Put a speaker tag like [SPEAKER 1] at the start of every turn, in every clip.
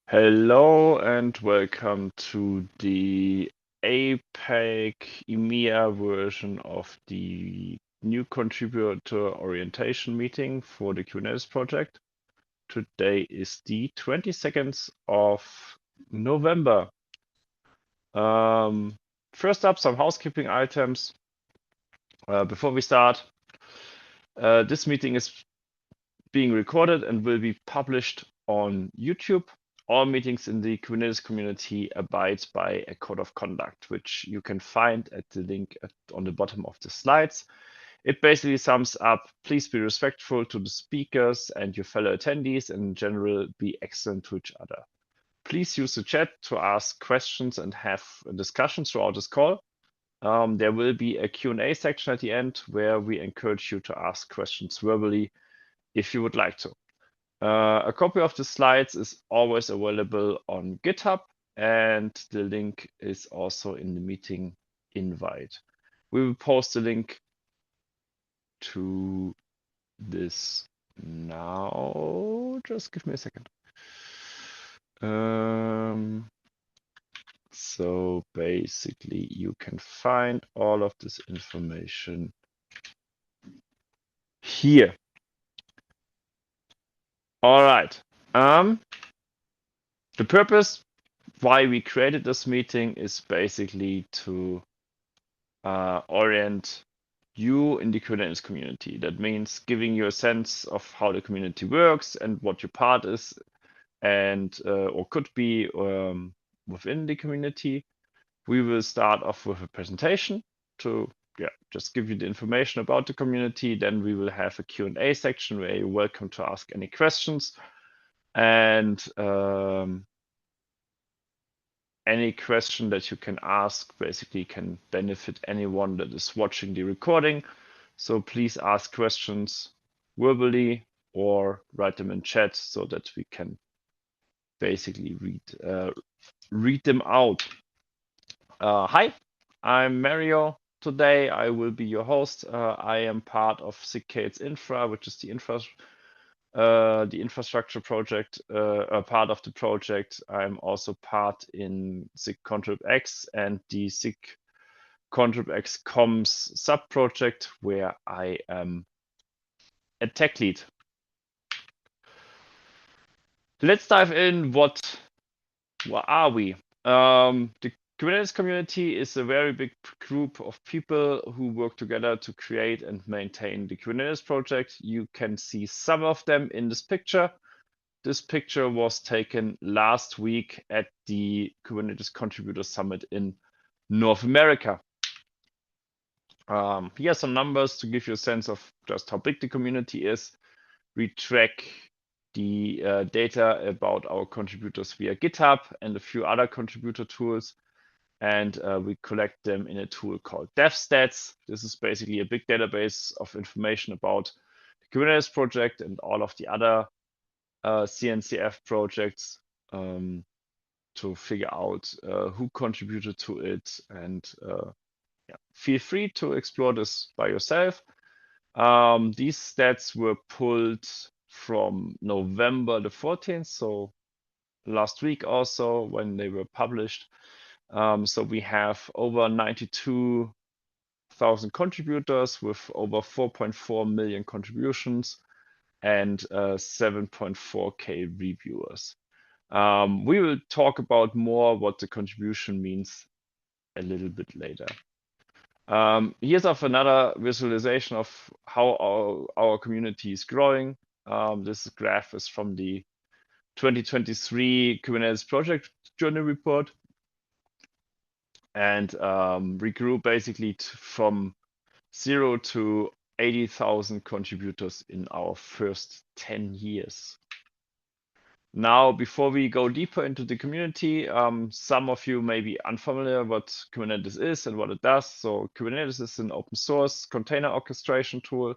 [SPEAKER 1] Hello and welcome to the APEC EMEA version of the new contributor orientation meeting for the Kubernetes project. Today is the 22nd of November. First up, some housekeeping items. Before we start, this meeting is being recorded and will be published on YouTube. All meetings in the Kubernetes community abide by a code of conduct, which you can find at the link on the bottom of the slides. It basically sums up, please be respectful to the speakers and your fellow attendees, and in general, be excellent to each other. Please use the chat to ask questions and have discussions throughout this call. There will be a Q&A section at the end where we encourage you to ask questions verbally if you would like to. A copy of the slides is always available on GitHub, and the link is also in the meeting invite. We will post the link to this now. Just give me a second. So basically, you can find all of this information here. All right. The purpose why we created this meeting is basically to orient you in the Kubernetes community. That means giving you a sense of how the community works and what your part is and or could be within the community. We will start off with a presentation to just give you the information about the community. Then we will have a Q&A section where you're welcome to ask any questions. And any question that you can ask basically can benefit anyone that is watching the recording. So please ask questions verbally or write them in chat so that we can basically read them out. Hi, I'm Mario. Today I will be your host. I am part of SIGCADE's Infra, which is the infrastructure project, part of the project. I'm also part in SIG Contrib X and the SIG Contrib X Comms sub-project, where I am a tech lead. Let's dive in. What are we? The Kubernetes community is a very big group of people who work together to create and maintain the Kubernetes project. You can see some of them in this picture. This picture was taken last week at the Kubernetes Contributor Summit in North America. Here are some numbers to give you a sense of just how big the community is. We track the data about our contributors via GitHub and a few other contributor tools. And we collect them in a tool called DevStats. This is basically a big database of information about the Kubernetes project and all of the other CNCF projects to figure out who contributed to it. And feel free to explore this by yourself. These stats were pulled from November the 14th, so last week also when they were published. So we have over 92,000 contributors with over 4.4 million contributions and 7.4K reviewers. We will talk about more what the contribution means a little bit later. Here's another visualization of how our community is growing. This graph is from the 2023 Kubernetes project journal report. And we grew basically from 0 to 80,000 contributors in our first 10 years. Now, before we go deeper into the community, some of you may be unfamiliar what Kubernetes is and what it does. So Kubernetes is an open source container orchestration tool.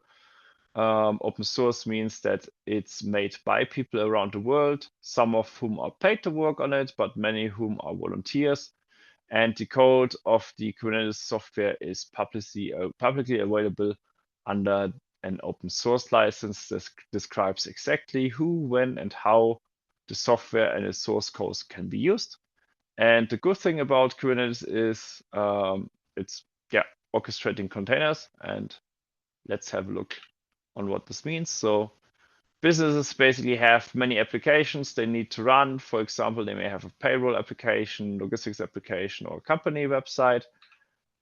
[SPEAKER 1] Open source means that it's made by people around the world, some of whom are paid to work on it, but many whom are volunteers. And the code of the Kubernetes software is publicly available under an open source license that describes exactly who, when, and how the software and its source code can be used. And the good thing about Kubernetes is it's orchestrating containers. And let's have a look on what this means. So businesses basically have many applications they need to run. For example, they may have a payroll application, logistics application, or a company website.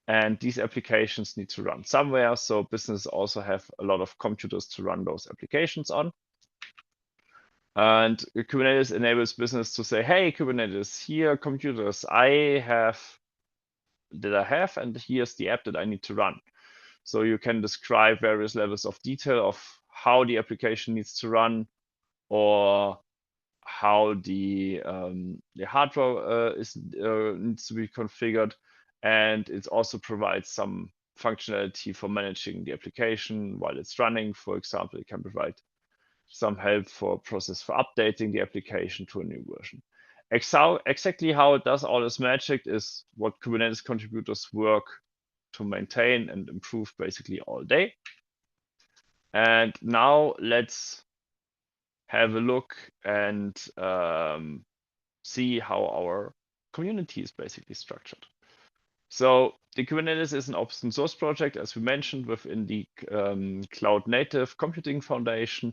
[SPEAKER 1] And these applications need to run somewhere. So businesses also have a lot of computers to run those applications on. And Kubernetes enables business to say, hey, Kubernetes, here computers I have, and here's the app that I need to run. So you can describe various levels of detail of how the application needs to run, or how the hardware needs to be configured. And it also provides some functionality for managing the application while it's running. For example, it can provide some help for process for updating the application to a new version. Exactly how it does all this magic is what Kubernetes contributors work to maintain and improve basically all day. And now let's have a look and see how our community is basically structured. So the Kubernetes is an open source project, as we mentioned, within the Cloud Native Computing Foundation,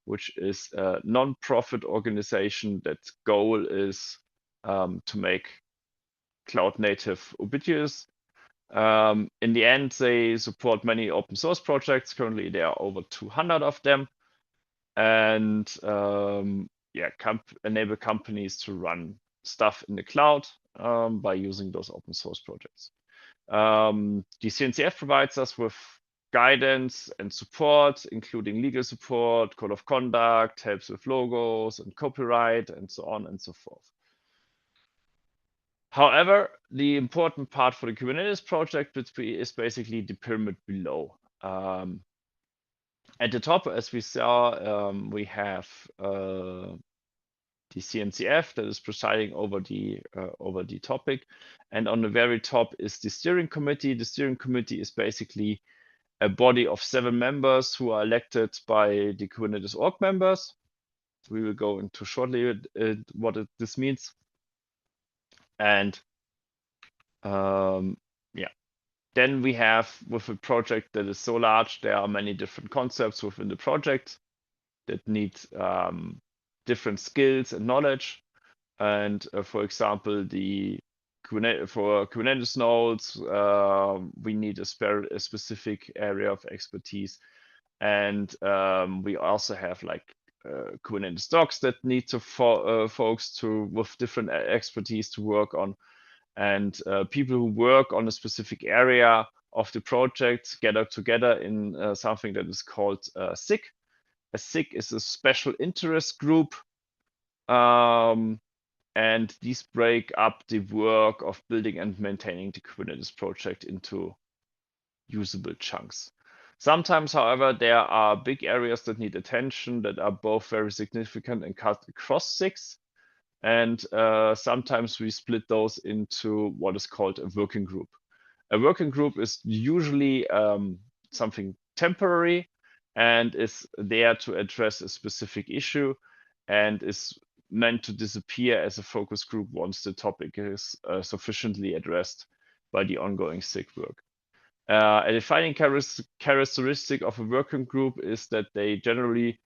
[SPEAKER 1] which is a non-profit organization that's goal is to make cloud native ubiquitous. In the end, they support many open source projects. Currently, there are over 200 of them, and enable companies to run stuff in the cloud by using those open source projects. The CNCF provides us with guidance and support, including legal support, code of conduct, helps with logos and copyright, and so on and so forth. However, the important part for the Kubernetes project is basically the pyramid below. At the top, as we saw, we have the CNCF that is presiding over the topic, and on the very top is the steering committee. The steering committee is basically a body of 7 members who are elected by the Kubernetes org members. We will go into shortly what this means. And then we have, with a project that is so large, there are many different concepts within the project that need different skills and knowledge. And for example, for Kubernetes nodes, we need a specific area of expertise. And we also have like Kubernetes docs that need to folks with different expertise to work on. And people who work on a specific area of the project gather together in something that is called SIG. A SIG is a special interest group. And these break up the work of building and maintaining the Kubernetes project into usable chunks. Sometimes, however, there are big areas that need attention that are both very significant and cut across SIGs. And sometimes we split those into what is called a working group. A working group is usually something temporary and is there to address a specific issue and is meant to disappear as a focus group once the topic is sufficiently addressed by the ongoing SIG work. A defining characteristic of a working group is that they generally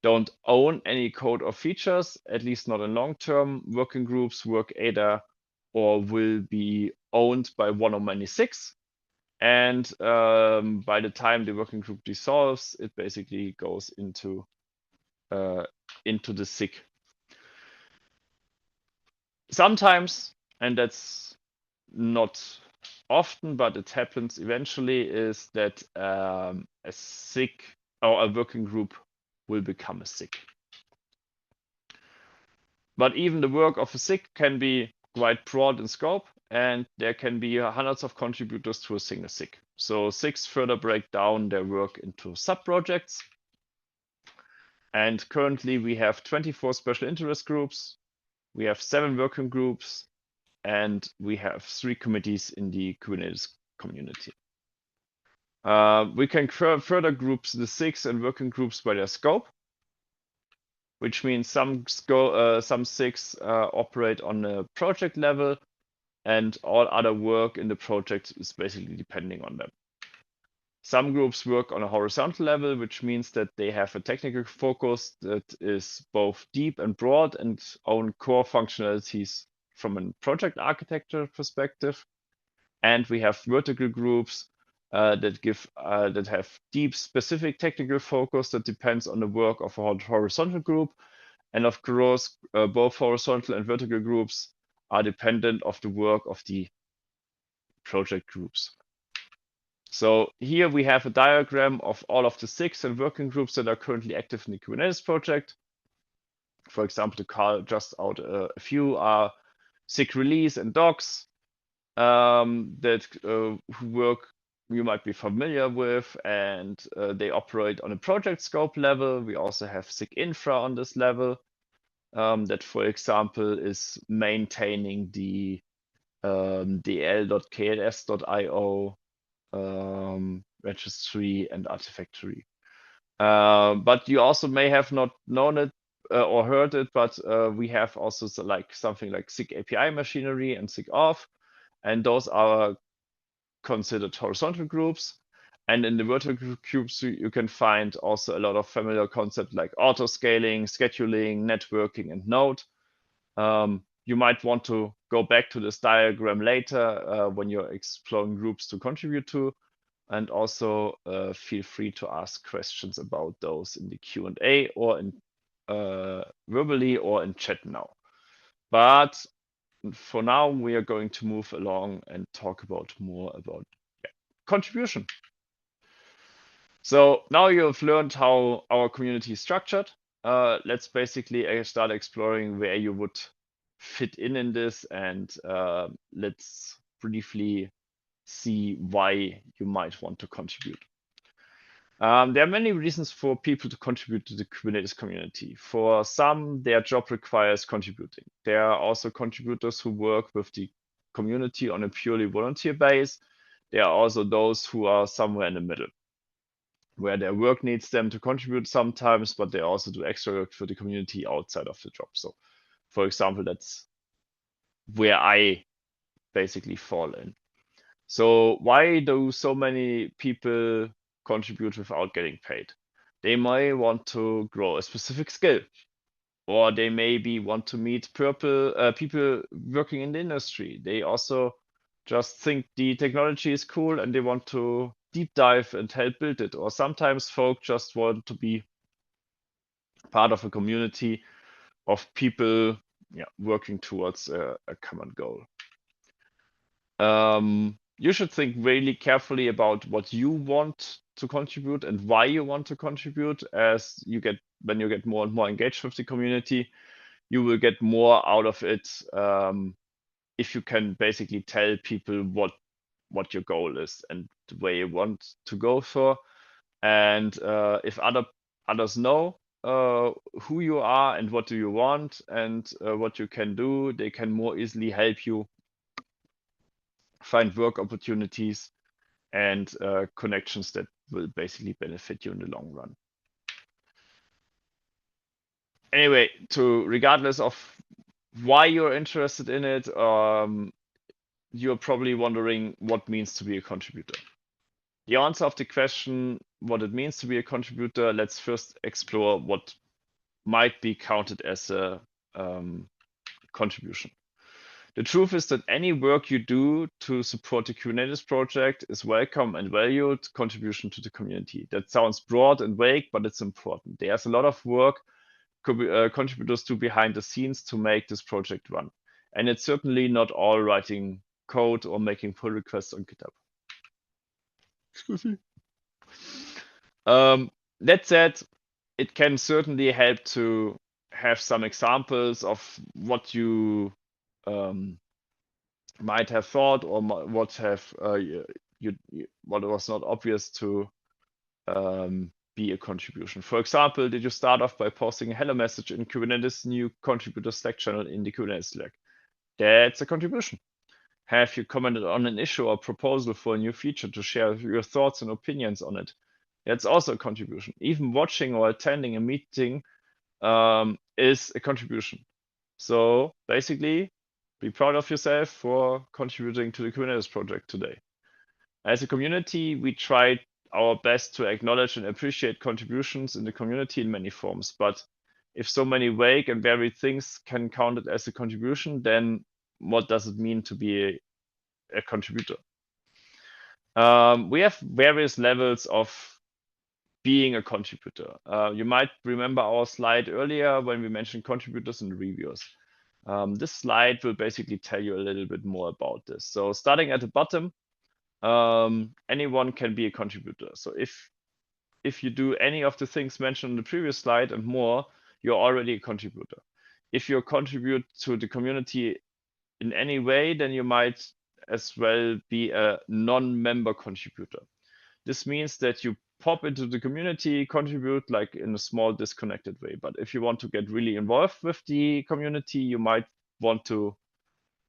[SPEAKER 1] don't own any code or features, at least not in long term. Working groups work either or will be owned by one or many SIGs. And by the time the working group dissolves, it basically goes into the SIG. Sometimes, and that's not often, but it happens eventually, is that a SIG or a working group will become a SIG. But even the work of a SIG can be quite broad in scope, and there can be hundreds of contributors to a single SIG. So SIGs further break down their work into sub-projects. And currently we have 24 special interest groups, we have 7 working groups, and we have 3 committees in the Kubernetes community. We can further group the SIGs and working groups by their scope. which means some SIGs operate on a project level, and all other work in the project is basically depending on them. Some groups work on a horizontal level, which means that they have a technical focus that is both deep and broad and own core functionalities from a project architecture perspective. And we have vertical groups that have deep specific technical focus that depends on the work of a horizontal group. And of course, both horizontal and vertical groups are dependent of the work of the project groups. So here we have a diagram of all of the SIGs and working groups that are currently active in the Kubernetes project. For example, to call just out a few are SIG release and docs that who work you might be familiar with, and they operate on a project scope level. We also have SIG infra on this level that, for example, is maintaining the dl.kls.io registry and artifactory. But you also may have not known it or heard it, but we have also something like SIG API machinery and SIG auth, and those are considered horizontal groups. And in the vertical groups, you can find also a lot of familiar concepts like auto-scaling, scheduling, networking, and node. You might want to go back to this diagram later when you're exploring groups to contribute to. And also feel free to ask questions about those in the Q&A or in verbally or in chat now. But for now, we are going to move along and talk more about contribution. So now you have learned how our community is structured. Let's basically start exploring where you would fit in this, and let's briefly see why you might want to contribute. There are many reasons for people to contribute to the Kubernetes community. For some, their job requires contributing. There are also contributors who work with the community on a purely volunteer base. There are also those who are somewhere in the middle, where their work needs them to contribute sometimes, but they also do extra work for the community outside of the job. So, for example, that's where I basically fall in. So why do so many people contribute without getting paid? They may want to grow a specific skill, or they maybe want to meet people working in the industry. They also just think the technology is cool and they want to deep dive and help build it. Or sometimes folk just want to be part of a community of people working towards a common goal. You should think really carefully about what you want to contribute and why you want to contribute. When you get more and more engaged with the community, you will get more out of it if you can basically tell people what your goal is and the way you want to go for. And if others know who you are and what do you want and what you can do, they can more easily help you find work opportunities and connections that will basically benefit you in the long run. Anyway, regardless of why you're interested in it, you're probably wondering what means to be a contributor. The answer of the question, what it means to be a contributor, let's first explore what might be counted as a contribution. The truth is that any work you do to support the Kubernetes project is welcome and valued contribution to the community. That sounds broad and vague, but it's important. There's a lot of work contributors do behind the scenes to make this project run. And it's certainly not all writing code or making pull requests on GitHub. Excuse me. That said, it can certainly help to have some examples of what you might have thought or what was not obvious to be a contribution. For example, did you start off by posting a hello message in Kubernetes new contributor Slack channel in the Kubernetes Slack? That's a contribution. Have you commented on an issue or proposal for a new feature to share your thoughts and opinions on it? That's also a contribution. Even watching or attending a meeting is a contribution. So basically, be proud of yourself for contributing to the Kubernetes project today. As a community, we try our best to acknowledge and appreciate contributions in the community in many forms. But if so many vague and varied things can count it as a contribution, then what does it mean to be a contributor? We have various levels of being a contributor. You might remember our slide earlier when we mentioned contributors and reviewers. This slide will basically tell you a little bit more about this. So starting at the bottom, anyone can be a contributor. So if you do any of the things mentioned on the previous slide and more, you're already a contributor. If you contribute to the community in any way, then you might as well be a non-member contributor. This means that you pop into the community, contribute like in a small disconnected way. But if you want to get really involved with the community, you might want to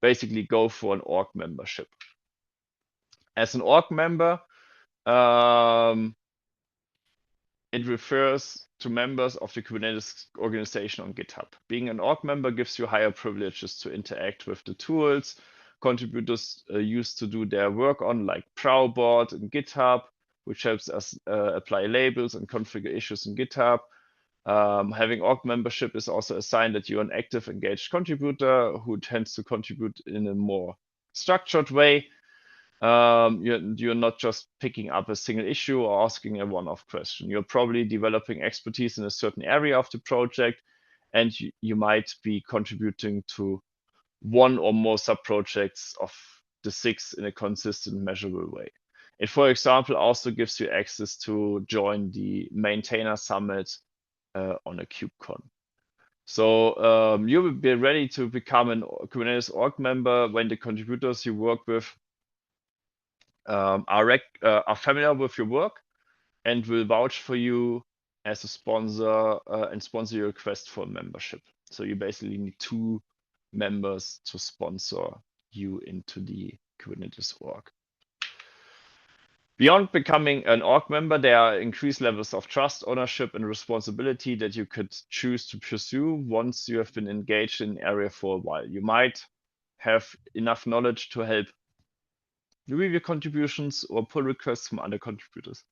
[SPEAKER 1] basically go for an org membership. As an org member, it refers to members of the Kubernetes organization on GitHub. Being an org member gives you higher privileges to interact with the tools contributors use to do their work on, like Prowboard and GitHub, which helps us apply labels and configure issues in GitHub. Having org membership is also a sign that you're an active, engaged contributor who tends to contribute in a more structured way. You're not just picking up a single issue or asking a one-off question. You're probably developing expertise in a certain area of the project, and you might be contributing to one or more sub-projects of the 6 in a consistent, measurable way. It, for example, also gives you access to join the Maintainer Summit on a KubeCon. So you will be ready to become a Kubernetes org member when the contributors you work with are familiar with your work and will vouch for you as a sponsor and sponsor your request for membership. So you basically need 2 members to sponsor you into the Kubernetes org. Beyond becoming an org member, there are increased levels of trust, ownership, and responsibility that you could choose to pursue once you have been engaged in an area for a while. You might have enough knowledge to help review contributions or pull requests from other contributors.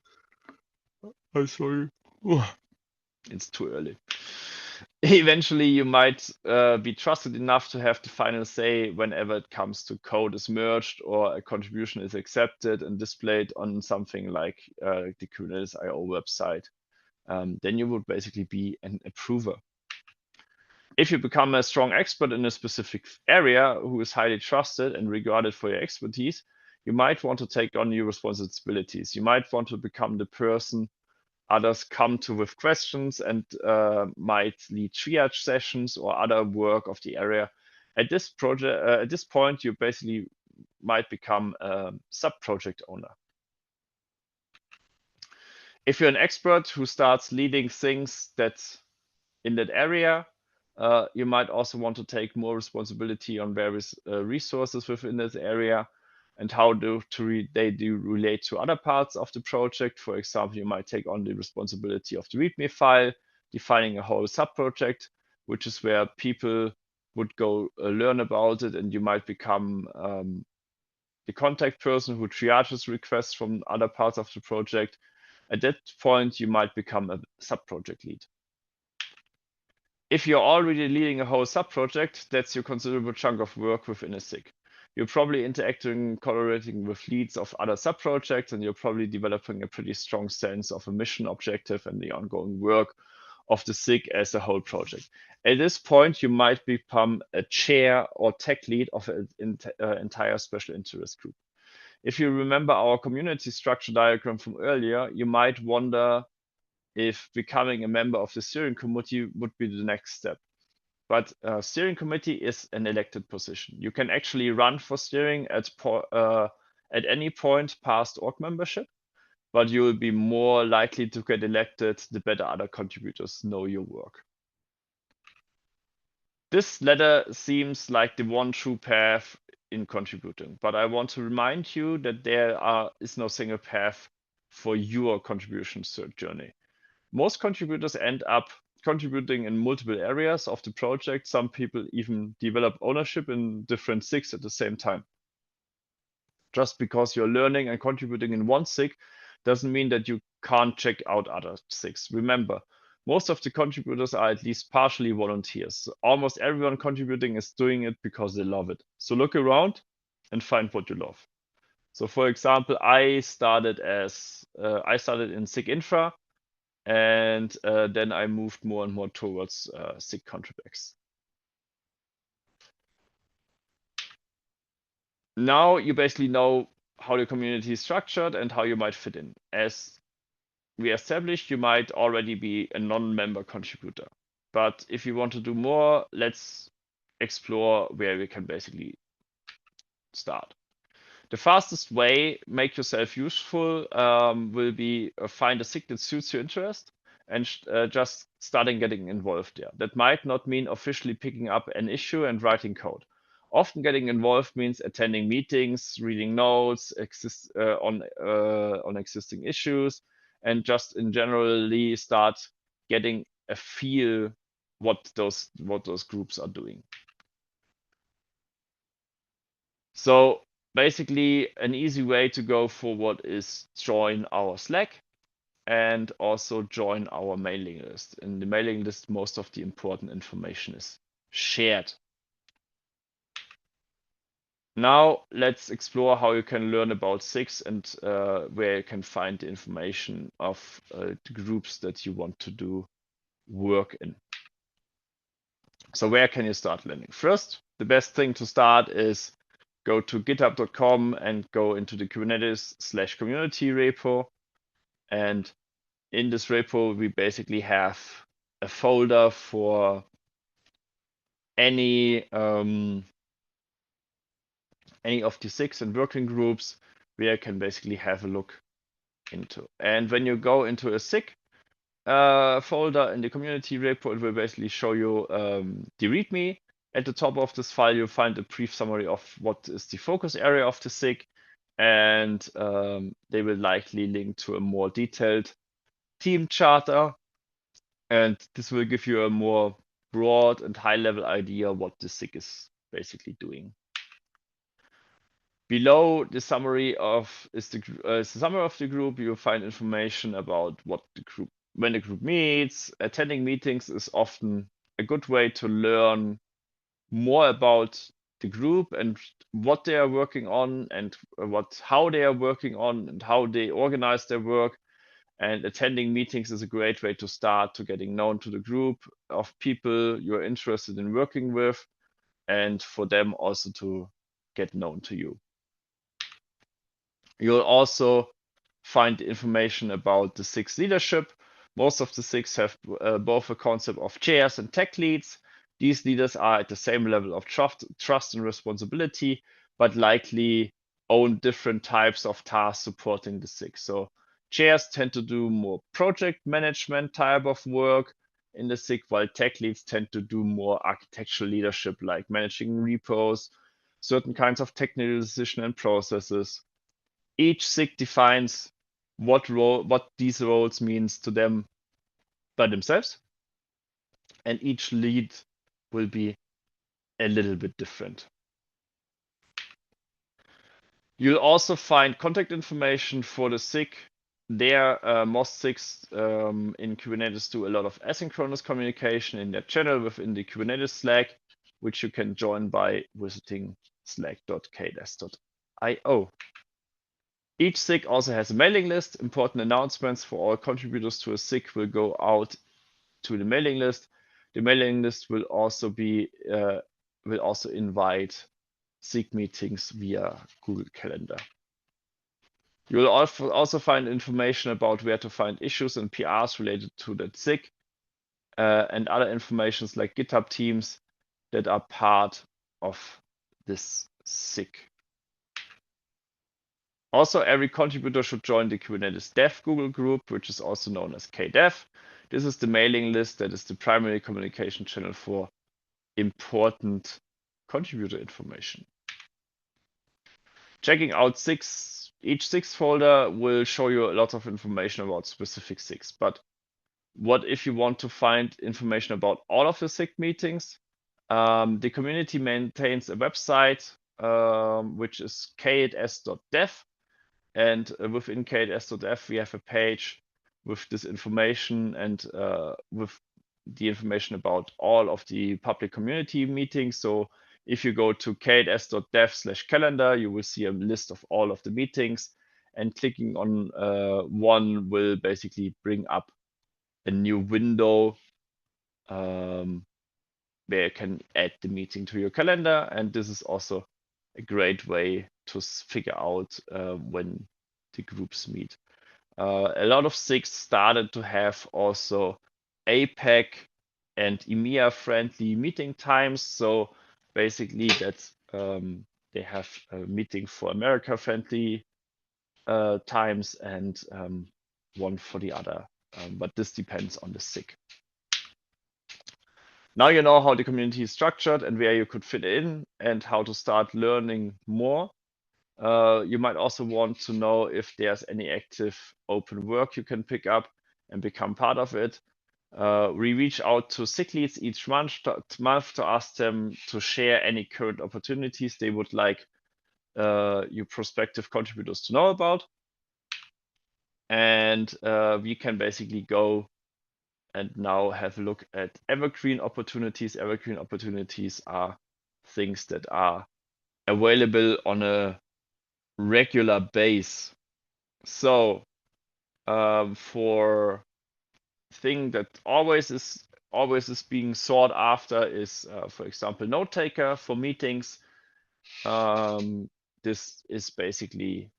[SPEAKER 1] I'm sorry. It's too early. Eventually, you might be trusted enough to have the final say whenever it comes to code is merged or a contribution is accepted and displayed on something like the Kubernetes IO website. Then you would basically be an approver. If you become a strong expert in a specific area who is highly trusted and regarded for your expertise, you might want to take on new responsibilities. You might want to become the person others come to with questions and might lead triage sessions or other work of the area. At this point, you basically might become a sub-project owner. If you're an expert who starts leading things in that area, you might also want to take more responsibility on various resources within this area and how they do relate to other parts of the project. For example, you might take on the responsibility of the README file, defining a whole sub-project, which is where people would go learn about it, and you might become the contact person who triages requests from other parts of the project. At that point, you might become a sub-project lead. If you're already leading a whole sub-project, that's your considerable chunk of work within a SIG. You're probably interacting, collaborating with leads of other sub-projects, and you're probably developing a pretty strong sense of a mission objective and the ongoing work of the SIG as a whole project. At this point, you might become a chair or tech lead of an entire special interest group. If you remember our community structure diagram from earlier, you might wonder if becoming a member of the steering committee would be the next step. But steering committee is an elected position. You can actually run for steering at any point past org membership, but you will be more likely to get elected the better other contributors know your work. This ladder seems like the one true path in contributing, but I want to remind you that there is no single path for your contribution journey. Most contributors end up contributing in multiple areas of the project. Some people even develop ownership in different SIGs at the same time. Just because you're learning and contributing in one SIG doesn't mean that you can't check out other SIGs. Remember, most of the contributors are at least partially volunteers. Almost everyone contributing is doing it because they love it. So look around and find what you love. So for example, I started in SIG Infra, and then I moved more and more towards SIG Contrib-X. Now you basically know how the community is structured and how you might fit in. As we established, you might already be a non-member contributor. But if you want to do more, let's explore where we can basically start. The fastest way, make yourself useful, will be find a SIG that suits your interest and just starting getting involved there. That might not mean officially picking up an issue and writing code. Often getting involved means attending meetings, reading notes on existing issues, and just in generally start getting a feel what those groups are doing. So basically, an easy way to go forward is join our Slack and also join our mailing list. In the mailing list, most of the important information is shared. Now let's explore how you can learn about SIGs and where you can find the information of the groups that you want to do work in. So where can you start learning? First, the best thing to start is go to github.com and go into the Kubernetes/community repo. And in this repo, we basically have a folder for any of the SIGs and working groups where you can basically have a look into. And when you go into a SIG folder in the community repo, it will basically show you the README. At the top of this file, you'll find a brief summary of what is the focus area of the SIG, and they will likely link to a more detailed team charter, and this will give you a more broad and high-level idea what the SIG is basically doing. Below the summary of the summary of the group, you'll find information about what the group, when the group meets. Attending meetings is often a good way to learn more about the group and what they are working on and how they are working on and how they organize their work. And attending meetings is a great way to start to getting known to the group of people you're interested in working with, and for them also to get known to you. You'll also find information about the SIG's leadership. Most of the SIGs have both a concept of chairs and tech leads. These leaders are at the same level of trust and responsibility, but likely own different types of tasks supporting the SIG. So chairs tend to do more project management type of work in the SIG, while tech leads tend to do more architectural leadership, like managing repos, certain kinds of technical decision and processes. Each SIG defines what these roles means to them by themselves, and each lead will be a little bit different. You'll also find contact information for the SIG. Most SIGs in Kubernetes do a lot of asynchronous communication in their channel within the Kubernetes Slack, which you can join by visiting slack.kdes.io. Each SIG also has a mailing list. Important announcements for all contributors to a SIG will go out to the mailing list. The mailing list will also invite SIG meetings via Google Calendar. You will also find information about where to find issues and PRs related to that SIG, and other informations like GitHub teams that are part of this SIG. Also, every contributor should join the Kubernetes Dev Google group, which is also known as KDev. This is the mailing list that is the primary communication channel for important contributor information. Checking out each SIG folder will show you a lot of information about specific SIGs, but What if you want to find information about all of the SIG meetings? The community maintains a website, which is k8s.dev. And within k8s.dev, we have a page with this information and with the information about all of the public community meetings. So if you go to k8s.dev/calendar, you will see a list of all of the meetings, and clicking on one will basically bring up a new window where you can add the meeting to your calendar. And this is also a great way to figure out when the groups meet. A lot of SIGs started to have also APAC and EMEA friendly meeting times. So basically that's they have a meeting for America friendly times and one for the other. But this depends on the SIG. Now you know how the community is structured and where you could fit in and how to start learning more. You might also want to know if there's any active open work you can pick up and become part of it. We reach out to SIG leads each month to ask them to share any current opportunities they would like you prospective contributors to know about. And we can basically go and now have a look at evergreen opportunities. Evergreen opportunities are things that are available on a regular base. So for thing that always is being sought after is, for example, note taker for meetings. This is basically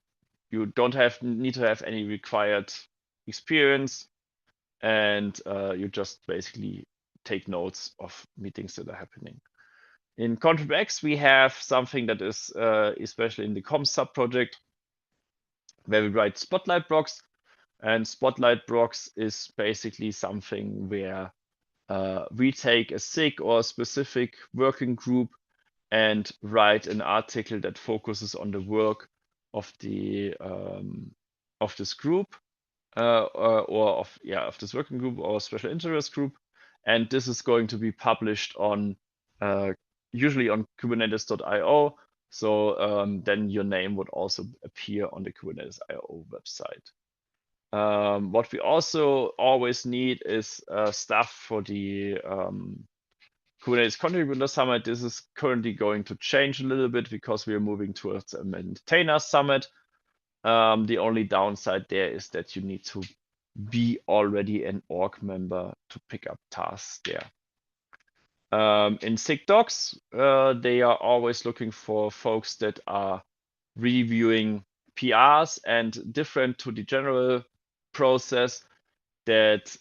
[SPEAKER 1] you don't need to have any required experience, and you just basically take notes of meetings that are happening. In ContribX, we have something that is especially in the comms subproject, where we write spotlight blocks. And spotlight blocks is basically something where we take a SIG or a specific working group and write an article that focuses on the work of the of this group or of this working group or special interest group, and this is going to be published on usually on Kubernetes.io. So then your name would also appear on the Kubernetes.io website. What we also always need is stuff for the Kubernetes Contributor Summit. This is currently going to change a little bit because we are moving towards a Maintainer Summit. The only downside there is that you need to be already an org member to pick up tasks there. In SIG docs, they are always looking for folks that are reviewing PRs, and different to the general process that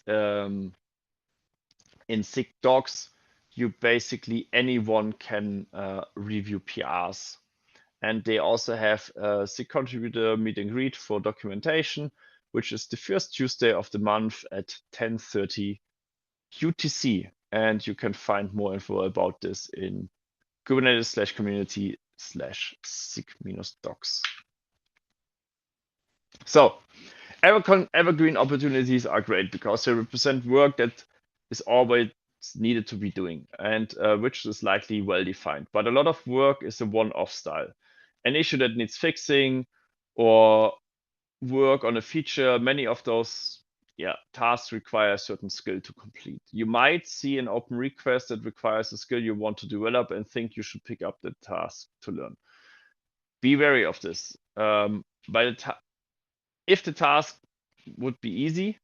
[SPEAKER 1] in SIG docs, you basically anyone can review PRs. And they also have a SIG contributor meet and greet for documentation, which is the first Tuesday of the month at 10:30 UTC. And you can find more info about this in Kubernetes/community/SIG-docs. So evergreen opportunities are great because they represent work that is always needed to be doing, and which is likely well defined. But a lot of work is a one-off style. An issue that needs fixing or work on a feature, many of those tasks require a certain skill to complete. You might see an open request that requires a skill you want to develop and think you should pick up the task to learn. Be wary of this. If the task would be easy,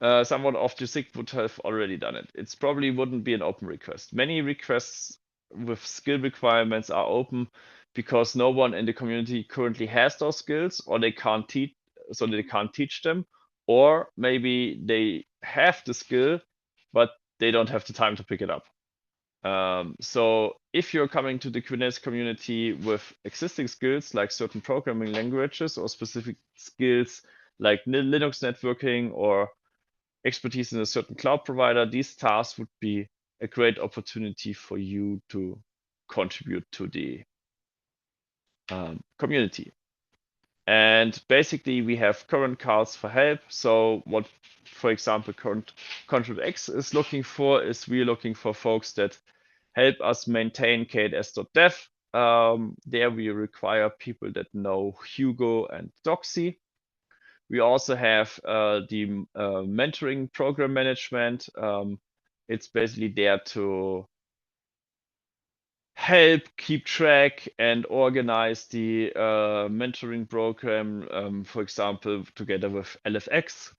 [SPEAKER 1] someone of the SIG would have already done it. It probably wouldn't be an open request. Many requests with skill requirements are open because no one in the community currently has those skills, or they can't teach, so they can't teach them, or maybe they have the skill, but they don't have the time to pick it up. So if you're coming to the Kubernetes community with existing skills like certain programming languages or specific skills like Linux networking or expertise in a certain cloud provider, these tasks would be a great opportunity for you to contribute to the community. And basically, we have current calls for help. So what, for example, current Contrib X is looking for is we're looking for folks that help us maintain KDS.dev. There we require people that know Hugo and Doxy. We also have the mentoring program management. It's basically there to help keep track and organize the mentoring program, for example, together with LFX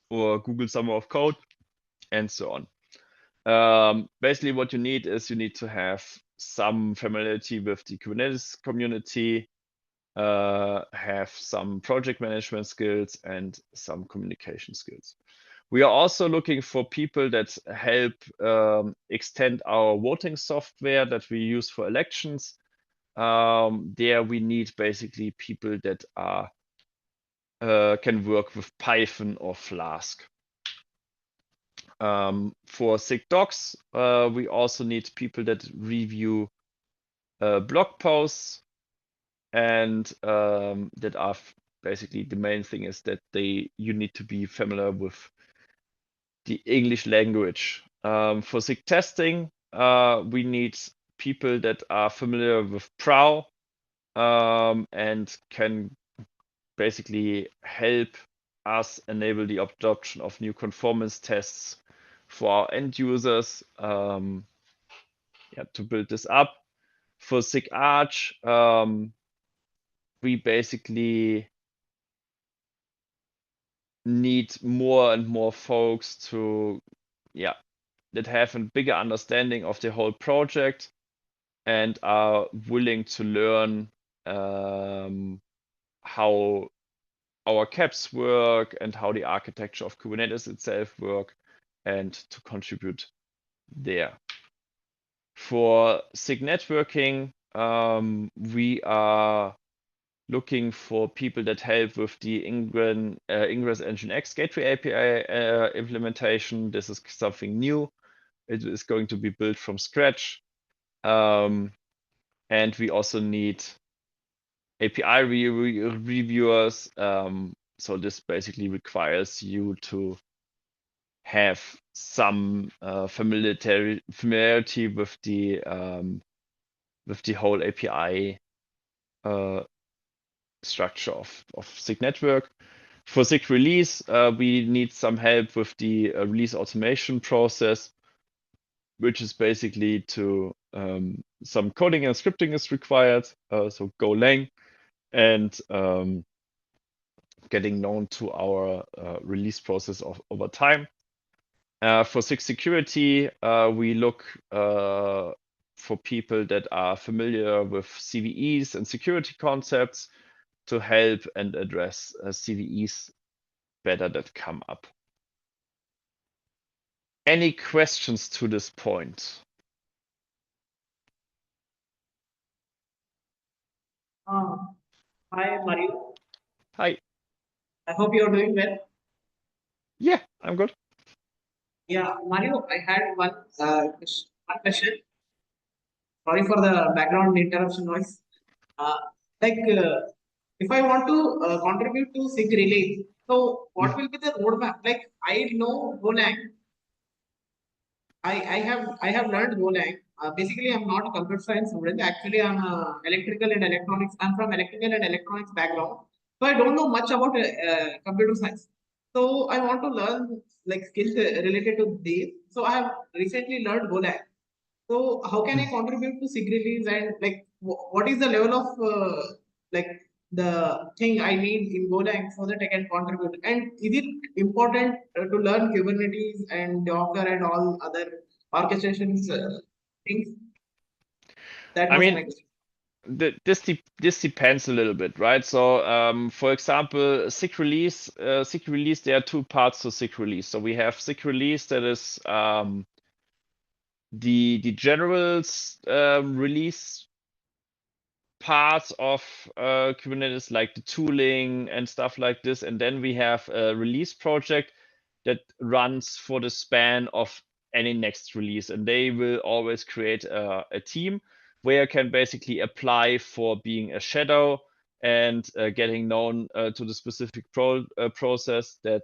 [SPEAKER 1] or Google Summer of Code and so on. Basically, what you need is you need to have some familiarity with the Kubernetes community, have some project management skills and some communication skills. We are also looking for people that help extend our voting software that we use for elections. There we need basically people that are can work with Python or Flask. For SIG-Docs, we also need people that review blog posts and that are basically the main thing is that you need to be familiar with the English language. For SIG testing, we need people that are familiar with PROW and can basically help us enable the adoption of new conformance tests for our end users to build this up. For SIG Arch, we basically need more and more folks to that have a bigger understanding of the whole project and are willing to learn how our caps work and how the architecture of Kubernetes itself work and to contribute there. For SIG networking, we are looking for people that help with the Ingress Engine X Gateway API implementation. This is something new. It is going to be built from scratch. And we also need API reviewers. So this basically requires you to have some familiarity with the whole API structure of SIG network. For SIG release, we need some help with the release automation process, which is basically to some coding and scripting is required, so Golang, and getting known to our release process over time. For SIG security, we look for people that are familiar with CVEs and security concepts to help and address CVEs better that come up. Any questions to this point?
[SPEAKER 2] Hi, Mario.
[SPEAKER 1] Hi.
[SPEAKER 2] I hope you're doing well.
[SPEAKER 1] Yeah, I'm good.
[SPEAKER 2] Yeah, Mario, I had one question. Sorry for the background interruption noise. Uh, like, if I want to contribute to SIG release, so what will be the roadmap? Like, I know Golang. I have learned Golang. Basically, I'm not a computer science student. Actually, I'm electrical and electronics. I'm from electrical and electronics background, so I don't know much about computer science. So I want to learn like skills related to this. So I have recently learned Golang. So how can I contribute to SIG release and like what is the level of like the thing I need in Golang so that I can contribute? And is it important to learn Kubernetes and Docker and all other orchestrations things? That
[SPEAKER 1] I
[SPEAKER 2] was my
[SPEAKER 1] mean,
[SPEAKER 2] question.
[SPEAKER 1] this depends a little bit, right? So, for example, SIG release, there are two parts to SIG release. So we have SIG release that is the general release parts of Kubernetes, like the tooling and stuff like this, and then we have a release project that runs for the span of any next release, and they will always create a team where you can basically apply for being a shadow and getting known to the specific process that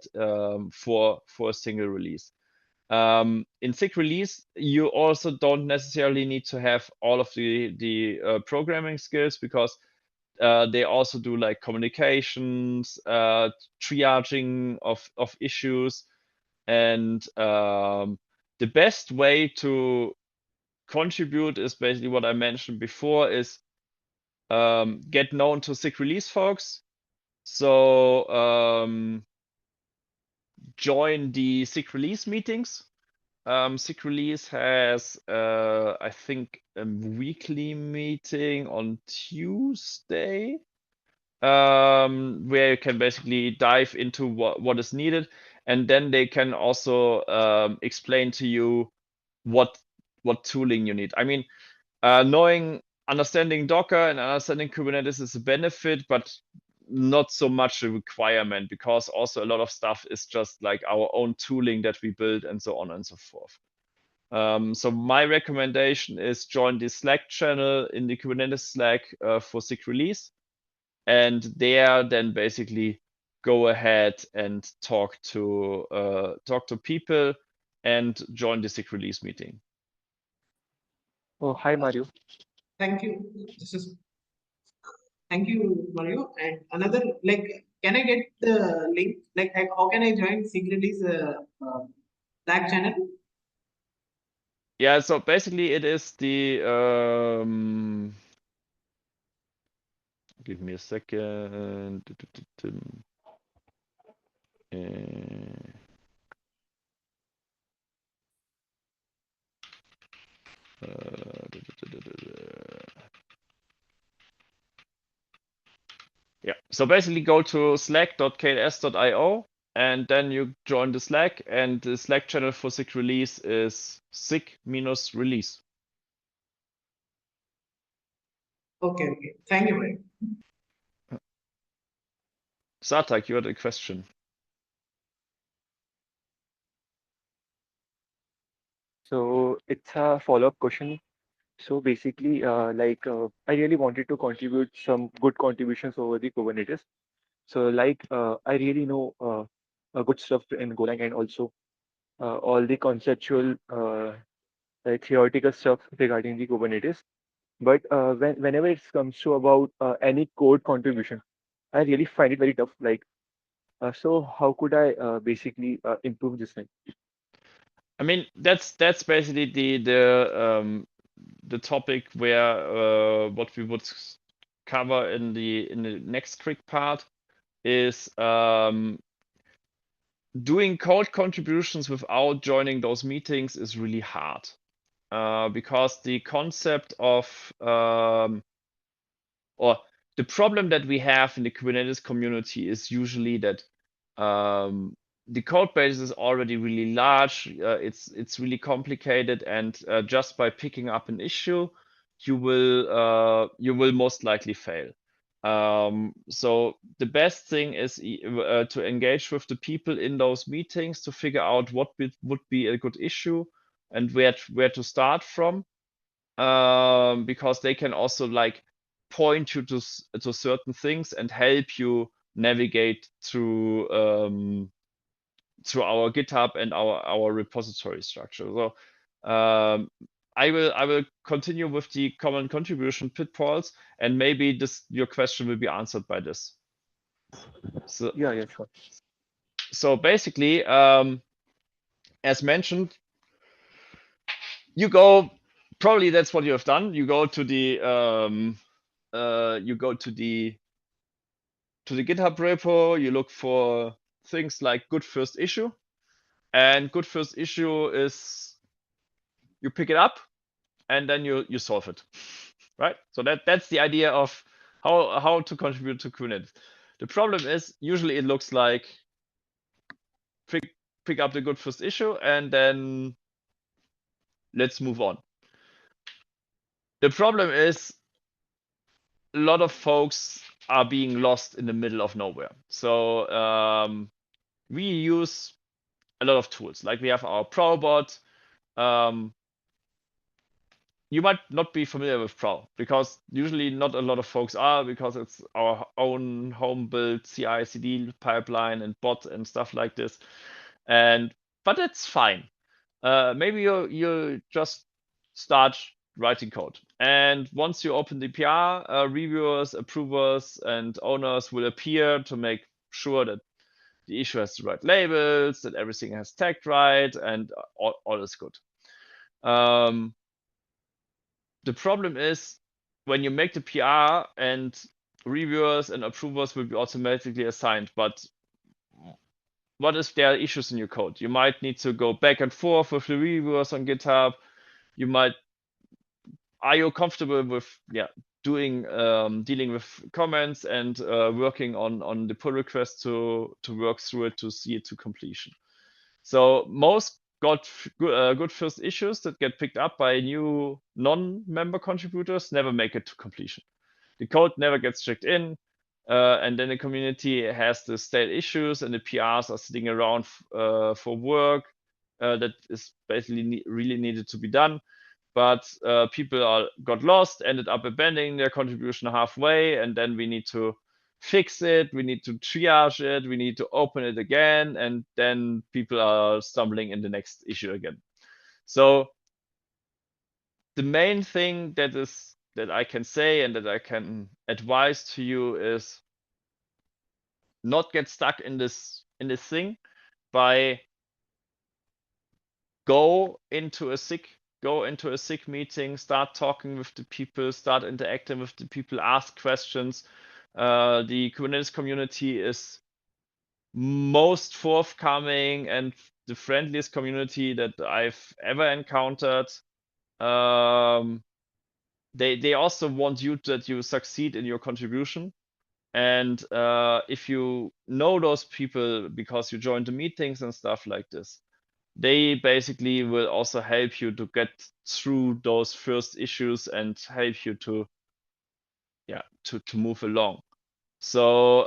[SPEAKER 1] for a single release. In SIG release, you also don't necessarily need to have all of the programming skills, because they also do like communications, triaging of issues, and the best way to contribute is basically what I mentioned before: is get known to SIG release folks. So join the SIG release meetings. SIG release has, I think, a weekly meeting on Tuesday, where you can basically dive into what is needed, and then they can also explain to you what tooling you need. I mean, understanding Docker and understanding Kubernetes is a benefit, but not so much a requirement, because also a lot of stuff is just like our own tooling that we build and so on and so forth. So my recommendation is join the Slack channel in the Kubernetes Slack for SIG release, and there then basically go ahead and talk to people and join the SIG release meeting.
[SPEAKER 3] Oh, hi, Mario.
[SPEAKER 2] Thank you. This is Thank you, Mario. And another, like, can I get the link? Like, how can I join Secretly's Slack channel?
[SPEAKER 1] Yeah, so basically it is the give me a second. Yeah, so basically go to slack.kls.io, and then you join the Slack, and the Slack channel for SIG release is SIG-release.
[SPEAKER 2] Okay, okay. Thank you, Mario.
[SPEAKER 1] Sartak, you had a question.
[SPEAKER 3] So it's a follow-up question. So basically, I really wanted to contribute some good contributions over the Kubernetes. So I really know a good stuff in Golang, and also all the conceptual, theoretical stuff regarding the Kubernetes. But whenever it comes to about any code contribution, I really find it very tough. So how could I basically improve this thing?
[SPEAKER 1] I mean, that's basically the topic where what we would cover in the next quick part is doing code contributions without joining those meetings is really hard, because the concept of or the problem that we have in the Kubernetes community is usually that the code base is already really large. It's really complicated, and just by picking up an issue, you will most likely fail. So the best thing is to engage with the people in those meetings to figure out what would be a good issue and where to start from, because they can also like point you to certain things and help you navigate through our GitHub and our repository structure. So I will continue with the common contribution pitfalls, and maybe your question will be answered by this. So
[SPEAKER 3] Yeah, sure.
[SPEAKER 1] so basically, as mentioned, you go, probably that's what you have done. You go to the GitHub repo, you look for things like good first issue, and good first issue is you pick it up and then you solve it, right? So that's the idea of how to contribute to Kubernetes. The problem is usually it looks like pick up the good first issue and then let's move on. The problem is a lot of folks are being lost in the middle of nowhere. So we use a lot of tools. Like we have our Probot. you might not be familiar with Prow, because usually not a lot of folks are, because it's our own home built CI/CD pipeline and bot and stuff like this. But it's fine. Maybe you just start writing code, and once you open the PR, reviewers, approvers, and owners will appear to make sure that the issue has the right labels, that everything has tagged right, and all is good. The problem is when you make the PR and reviewers and approvers will be automatically assigned, but what if there are issues in your code? You might need to go back and forth with the reviewers on GitHub. Are you comfortable with dealing with comments and working on the pull request to work through it to see it to completion? So most got good first issues that get picked up by new non-member contributors never make it to completion. The code never gets checked in, and then the community has the stale issues, and the PRs are sitting around for work that is basically really needed to be done. But people got lost, ended up abandoning their contribution halfway, and then we need to fix it, we need to triage it, we need to open it again, and then people are stumbling in the next issue again. So the main thing that I can say and that I can advise to you is not get stuck in this thing, by go into a SIG meeting, start talking with the people, start interacting with the people, ask questions. The Kubernetes community is most forthcoming and the friendliest community that I've ever encountered. They also want that you succeed in your contribution. And if you know those people because you joined the meetings and stuff like this, they basically will also help you to get through those first issues and help you to move along. So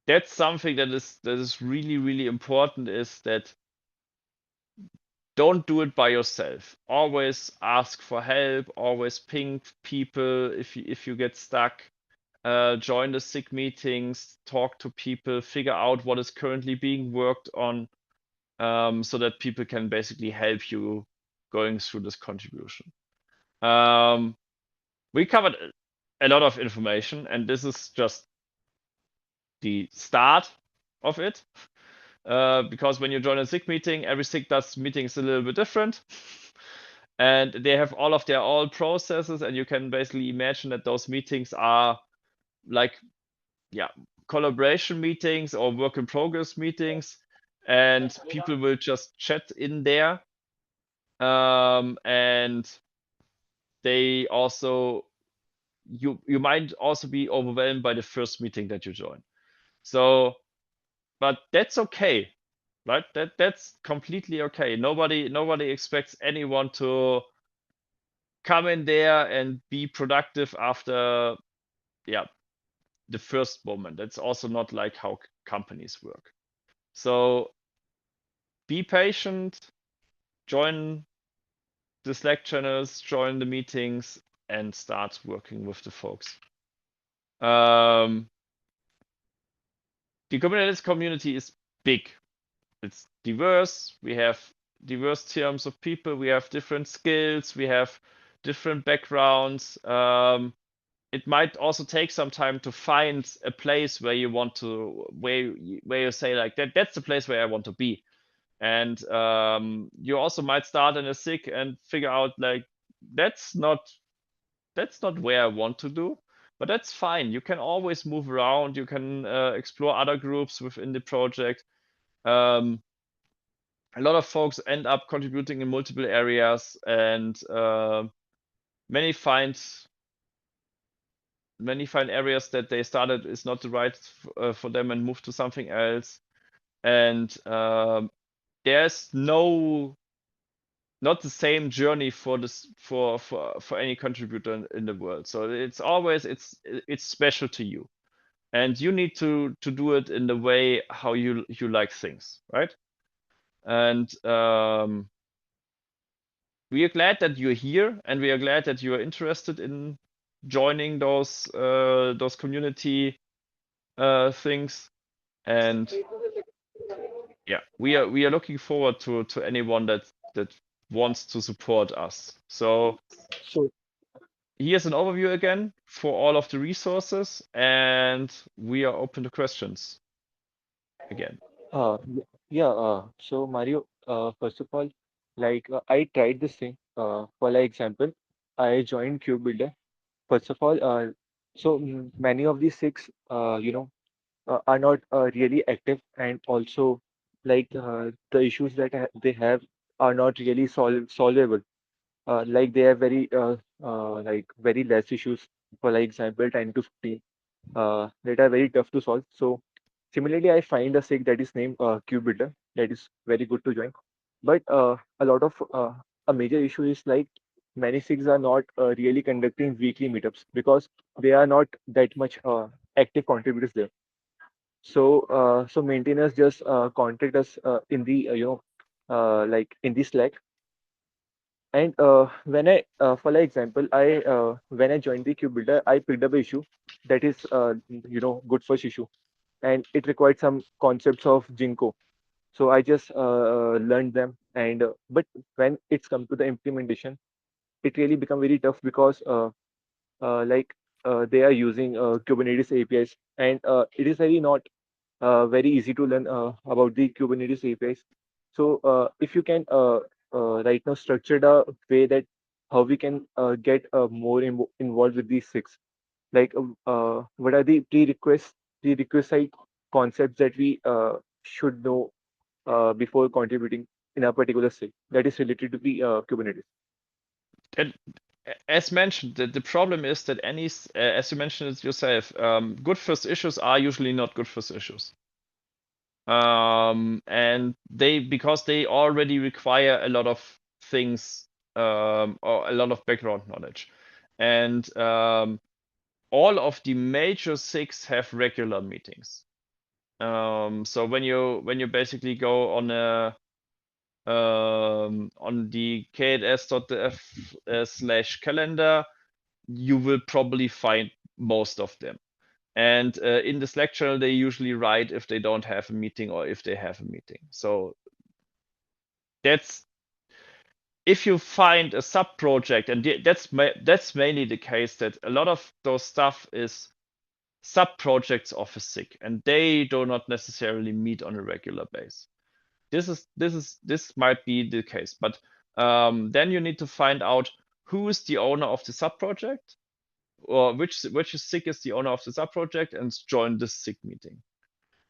[SPEAKER 1] that's something that is really, really important, is that don't do it by yourself. Always ask for help, always ping people if you get stuck. Join the SIG meetings, talk to people, figure out what is currently being worked on, so that people can basically help you going through this contribution. We covered a lot of information, and this is just the start of it. Because when you join a SIG meeting, every SIG does meetings a little bit different. And they have all of their own processes, and you can basically imagine that those meetings are like, collaboration meetings or work in progress meetings, and people will just chat in there. And they also, you might also be overwhelmed by the first meeting that you join. So, but that's okay, right? That's completely okay. Nobody expects anyone to come in there and be productive after the first moment. That's also not like how companies work. So be patient, join the Slack channels, join the meetings, and start working with the folks. The Kubernetes community is big. It's diverse. We have diverse terms of people. We have different skills. We have different backgrounds. It might also take some time to find a place where you want to, where you say like that's the place where I want to be. And you also might start in a SIG and figure out like that's not where I want to do, but that's fine. You can always move around. You can explore other groups within the project. A lot of folks end up contributing in multiple areas, and many find areas that they started is not the right for them and move to something else. And there's not the same journey for this for any contributor in the world. So it's always it's special to you, and you need to do it in the way how you like things, right? And we are glad that you're here, and we are glad that you are interested in joining those community things. And yeah, we are looking forward to anyone that wants to support us. So
[SPEAKER 3] So,
[SPEAKER 1] here's an overview again for all of the resources, and we are open to questions again.
[SPEAKER 3] yeah, so Mario, first of all, like I tried this thing. For like example, I joined CubeBuilder. First of all, many of these six, are not really active, and also like the issues that they have are not really solvable. Like they have like very less issues. For like example, 10 to 15 that are very tough to solve. So similarly, I find a SIG that is named KubeBuilder that is very good to join. But a lot of a major issue is like many SIGs are not really conducting weekly meetups because they are not that much active contributors there. So maintainers just contact us in the like in the Slack. And when for like example, when I joined the KubeBuilder, I picked up an issue that is good first issue, and it required some concepts of Jinko. So I just learned them, and but when it's come to the implementation, it really become very tough because like they are using Kubernetes APIs, and it is very not very easy to learn about the Kubernetes APIs. So if you can right now structure the way that how we can get more involved with these six, like what are the prerequisite concepts that we should know before contributing in a particular SIG that is related to the Kubernetes.
[SPEAKER 1] And as mentioned, the problem is that as you mentioned it yourself, good first issues are usually not good first issues. And because they already require a lot of things, or a lot of background knowledge. And all of the major six have regular meetings. So when you basically go on the kns.dev/calendar, you will probably find most of them. And in the Slack channel, they usually write if they don't have a meeting or if they have a meeting. So that's if you find a sub project, and that's mainly the case, that a lot of those stuff is sub projects of a SIG, and they do not necessarily meet on a regular base. This might be the case, but then you need to find out who is the owner of the sub project, or which SIG is the owner of the sub project, and join this SIG meeting.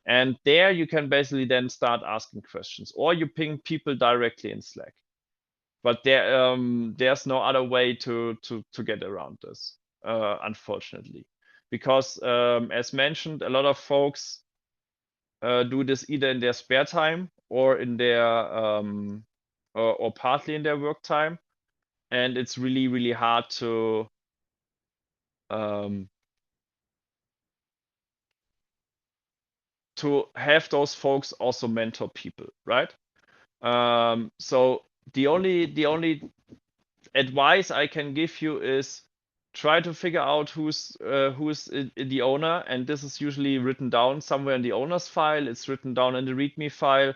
[SPEAKER 1] And there you can basically then start asking questions, or you ping people directly in Slack. But there's no other way to get around this, unfortunately, because as mentioned, a lot of folks do this either in their spare time or in their or partly in their work time, and it's really hard to have those folks also mentor people, right? So the only advice I can give you is try to figure out who's the owner, and this is usually written down somewhere in the owner's file. It's written down in the README file.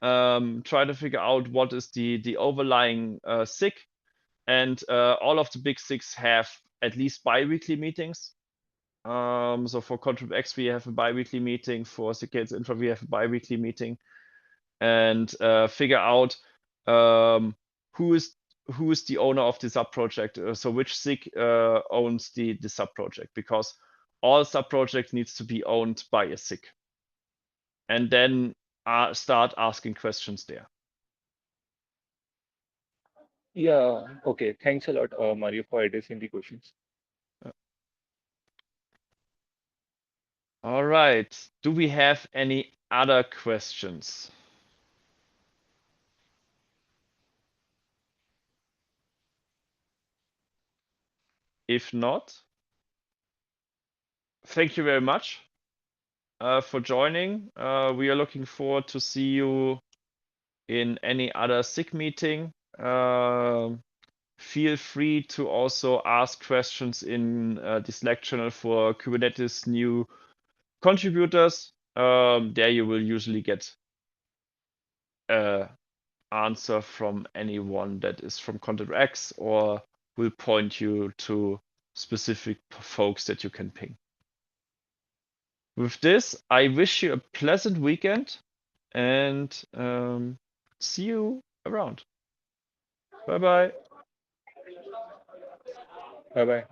[SPEAKER 1] Try to figure out what is the overlying SIG, and all of the big SIGs have at least bi-weekly meetings. So for ContribX we have a bi-weekly meeting. For Cicades Infra we have a bi-weekly meeting, and figure out who is the owner of the sub project. So which SIG owns the sub project, because all sub project needs to be owned by a SIG, and then start asking questions there.
[SPEAKER 3] Yeah, okay. Thanks a lot, Mario, for addressing the questions.
[SPEAKER 1] All right. Do we have any other questions? If not, thank you very much for joining. We are looking forward to see you in any other SIG meeting. feel free to also ask questions in the Slack channel for Kubernetes new contributors. There you will usually get an answer from anyone that is from Content X or will point you to specific folks that you can ping. With this, I wish you a pleasant weekend and see you around. Bye bye.
[SPEAKER 3] Bye bye.